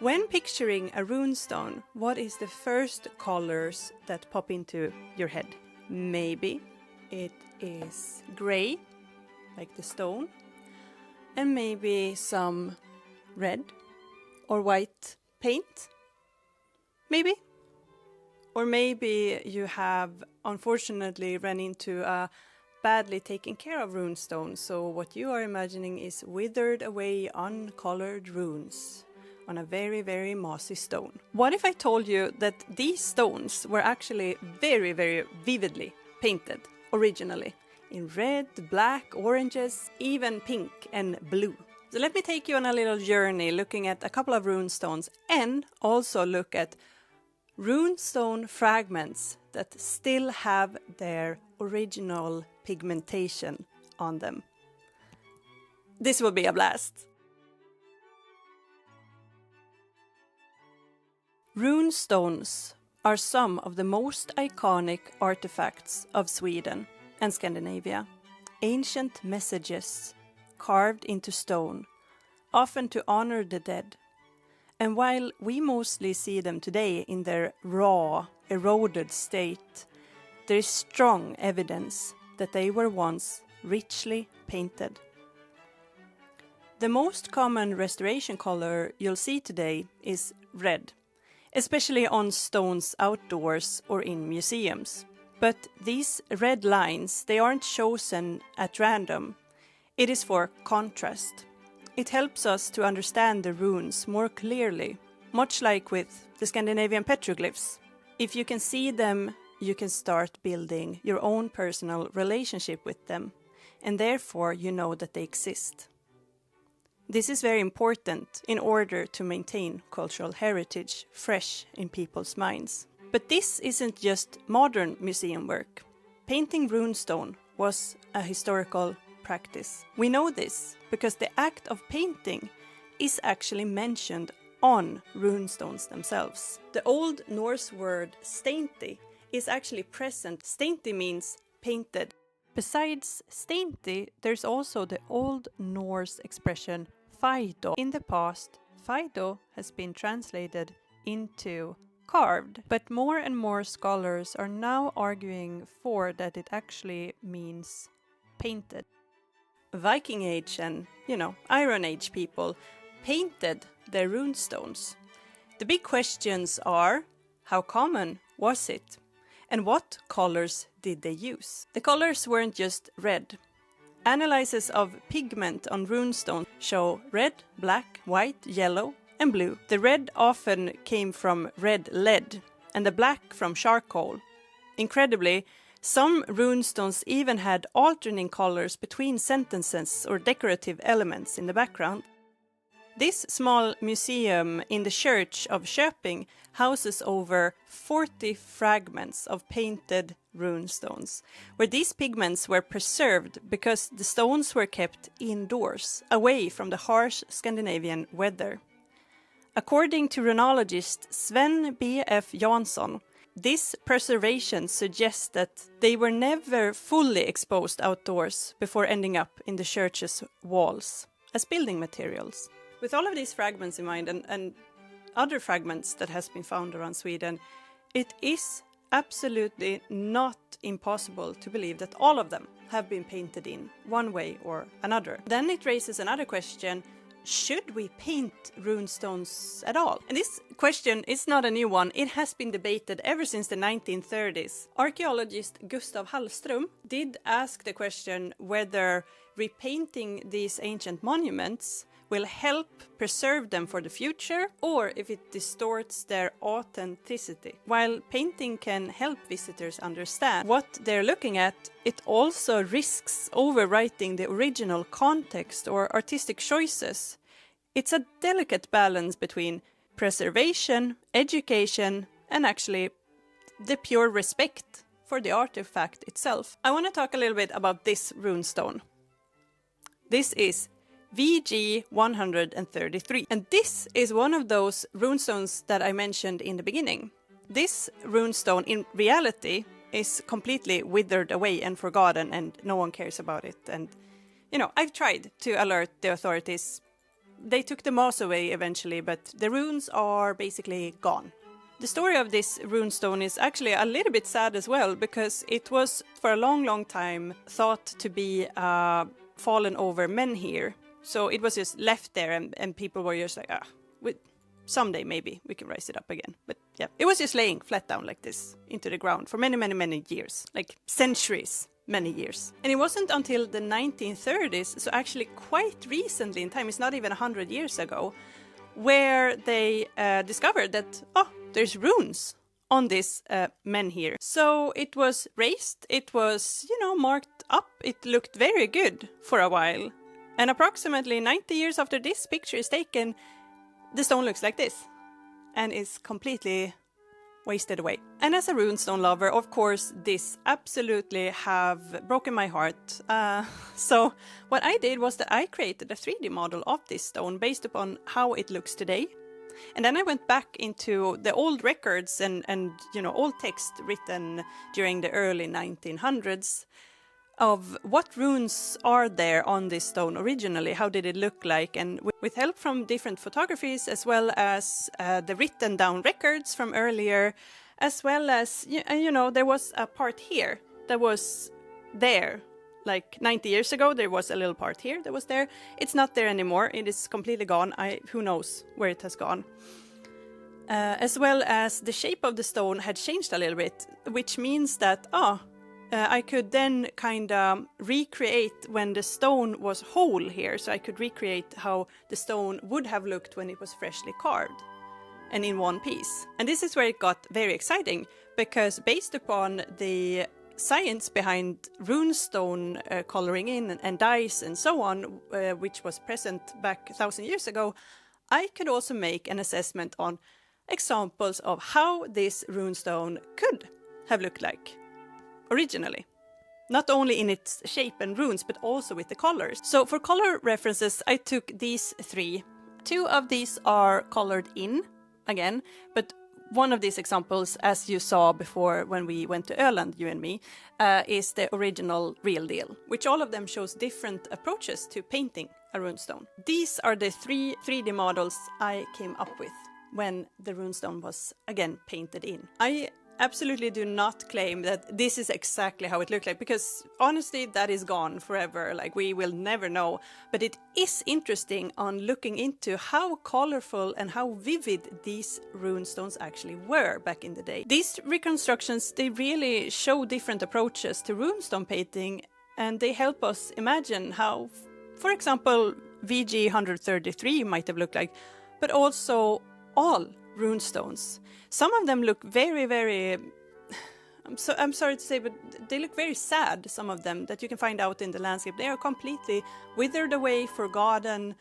When picturing a runestone, what is the first colors that pop into your head? Maybe it is gray, like the stone, and maybe some red or white paint, maybe. Or maybe you have unfortunately run into a badly taken care of runestone, so what you are imagining is withered away uncolored runes on a very, very mossy stone. What if I told you that these stones were actually very, very vividly painted originally in red, black, oranges, even pink and blue? So let me take you on a little journey looking at a couple of runestones and also look at runestone fragments that still have their original pigmentation on them. This will be a blast. Runestones are some of the most iconic artifacts of Sweden and Scandinavia. Ancient messages carved into stone, often to honor the dead. And while we mostly see them today in their raw, eroded state, there is strong evidence that they were once richly painted. The most common restoration color you'll see today is red, especially on stones outdoors or in museums. But these red lines, they aren't chosen at random. It is for contrast. It helps us to understand the runes more clearly, much like with the Scandinavian petroglyphs. If you can see them, you can start building your own personal relationship with them, and therefore you know that they exist. This is very important in order to maintain cultural heritage fresh in people's minds. But this isn't just modern museum work. Painting runestone was a historical practice. We know this because the act of painting is actually mentioned on runestones themselves. The Old Norse word steinti is actually present. Steinti means painted. Besides steinti, there's also the Old Norse expression faido. In the past, faido has been translated into carved, but more and more scholars are now arguing for that it actually means painted. Viking Age and, Iron Age people painted their runestones. The big questions are, how common was it? And what colors did they use? The colors weren't just red. Analyses of pigment on runestone show red, black, white, yellow, and blue. The red often came from red lead, and the black from charcoal. Incredibly, some runestones even had alternating colors between sentences or decorative elements in the background. This small museum in the church of Köping houses over 40 fragments of painted runestones, where these pigments were preserved because the stones were kept indoors, away from the harsh Scandinavian weather. According to runologist Sven B.F. Jansson, this preservation suggests that they were never fully exposed outdoors before ending up in the church's walls as building materials. With all of these fragments in mind and other fragments that has been found around Sweden, it is absolutely not impossible to believe that all of them have been painted in one way or another. Then it raises another question: should we paint runestones at all? And this question is not a new one. It has been debated ever since the 1930s. Archaeologist Gustav Hallström did ask the question whether repainting these ancient monuments will help preserve them for the future, or if it distorts their authenticity. While painting can help visitors understand what they're looking at, it also risks overwriting the original context or artistic choices. It's a delicate balance between preservation, education, and actually the pure respect for the artifact itself. I want to talk a little bit about this runestone. This is VG 133. And this is one of those runestones that I mentioned in the beginning. This runestone in reality is completely withered away and forgotten, and no one cares about it. And, I've tried to alert the authorities they took the moss away eventually, but the runes are basically gone. The story of this runestone is actually a little bit sad as well, because it was for a long, long time thought to be a fallen over menhir. So it was just left there, and people were just like, someday maybe we can rise it up again. But yeah, it was just laying flat down like this into the ground for many, many, many years, like centuries, many years. And it wasn't until the 1930s, so actually quite recently in time, it's not even 100 years ago, where they discovered that, there's runes on this menhir. So it was raised, it was, marked up, it looked very good for a while. And approximately 90 years after this picture is taken, the stone looks like this and is completely wasted away. And as a runestone lover, of course, this absolutely have broken my heart. So what I did was that I created a 3D model of this stone based upon how it looks today. And then I went back into the old records and old text written during the early 1900s of what runes are there on this stone originally, how did it look like, and with help from different photographies, as well as the written down records from earlier, as well as, there was a part here that was there. Like 90 years ago, there was a little part here that was there. It's not there anymore. It is completely gone. Who knows where it has gone. As well as the shape of the stone had changed a little bit, which means that, I could then kind of recreate when the stone was whole here. So I could recreate how the stone would have looked when it was freshly carved and in one piece. And this is where it got very exciting, because based upon the science behind runestone coloring in and dyes and so on, which was present back 1,000 years ago, I could also make an assessment on examples of how this runestone could have looked like originally. Not only in its shape and runes, but also with the colors. So for color references, I took these 3. 2 of these are colored in, again, but one of these examples, as you saw before when we went to Öland, you and me, is the original real deal, which all of them shows different approaches to painting a runestone. These are the 3 3D models I came up with when the runestone was, again, painted in. I absolutely do not claim that this is exactly how it looked like, because honestly that is gone forever, like we will never know. But it is interesting on looking into how colorful and how vivid these runestones actually were back in the day. These reconstructions, they really show different approaches to runestone painting, and they help us imagine how, for example, VG 133 might have looked like, but also all runestones. Some of them look very, very, I'm sorry to say, but they look very sad, some of them, that you can find out in the landscape. They are completely withered away, forgotten.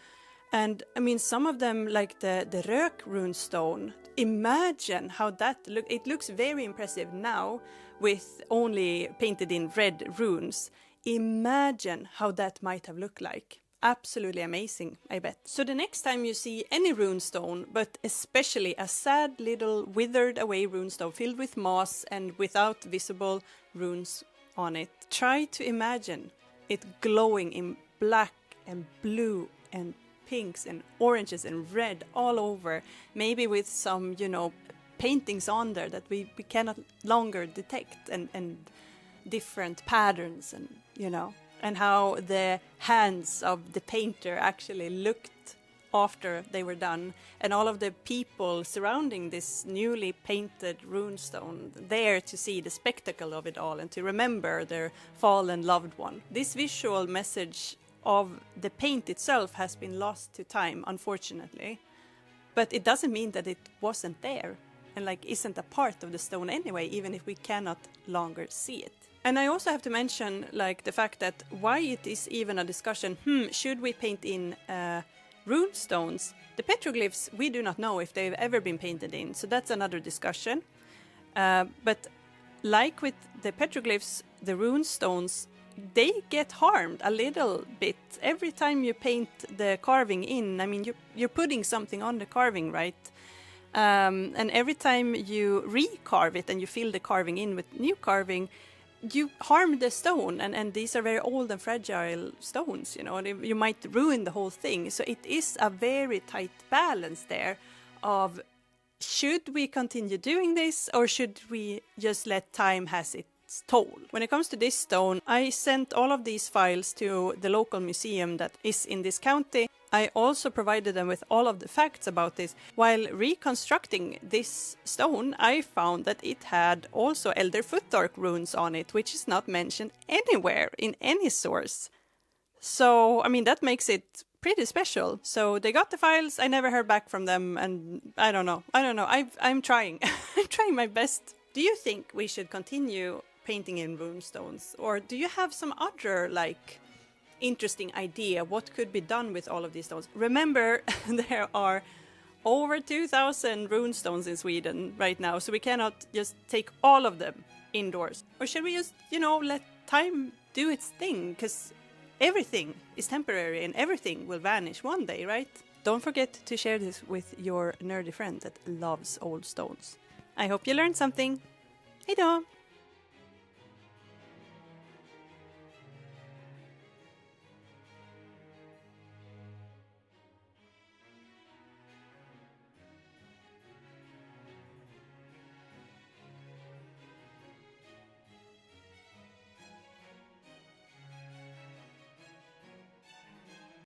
And I mean, some of them, like the Rök runestone, imagine how that look. It looks very impressive now with only painted in red runes. Imagine how that might have looked like. Absolutely amazing, I bet. So the next time you see any runestone, but especially a sad little withered away runestone filled with moss and without visible runes on it, try to imagine it glowing in black and blue and pinks and oranges and red all over, maybe with some, paintings on there that we cannot longer detect, and different patterns, and and how the hands of the painter actually looked after they were done, and all of the people surrounding this newly painted runestone there to see the spectacle of it all and to remember their fallen loved one. This visual message of the paint itself has been lost to time, unfortunately, but it doesn't mean that it wasn't there and isn't a part of the stone anyway, even if we cannot longer see it. And I also have to mention the fact that why it is even a discussion, should we paint in runestones? The petroglyphs, we do not know if they've ever been painted in, so that's another discussion. But like with the petroglyphs, the runestones, they get harmed a little bit. Every time you paint the carving in, I mean, you're putting something on the carving, right? And every time you recarve it and you fill the carving in with new carving, you harm the stone, and these are very old and fragile stones, you know, you might ruin the whole thing. So it is a very tight balance there of, should we continue doing this, or should we just let time has its toll? When it comes to this stone, I sent all of these files to the local museum that is in this county. I also provided them with all of the facts about this. While reconstructing this stone, I found that it had also Elder Footdark runes on it, which is not mentioned anywhere in any source. So, I mean, that makes it pretty special. So they got the files, I never heard back from them, and I don't know. I'm trying. I'm trying my best. Do you think we should continue painting in runestones? Or do you have some other, like, interesting idea what could be done with all of these stones? Remember, there are over 2,000 runestones in Sweden right now, so we cannot just take all of them indoors. Or should we just, you know, let time do its thing? Because everything is temporary and everything will vanish one day, right? Don't forget to share this with your nerdy friend that loves old stones. I hope you learned something. Hejdå!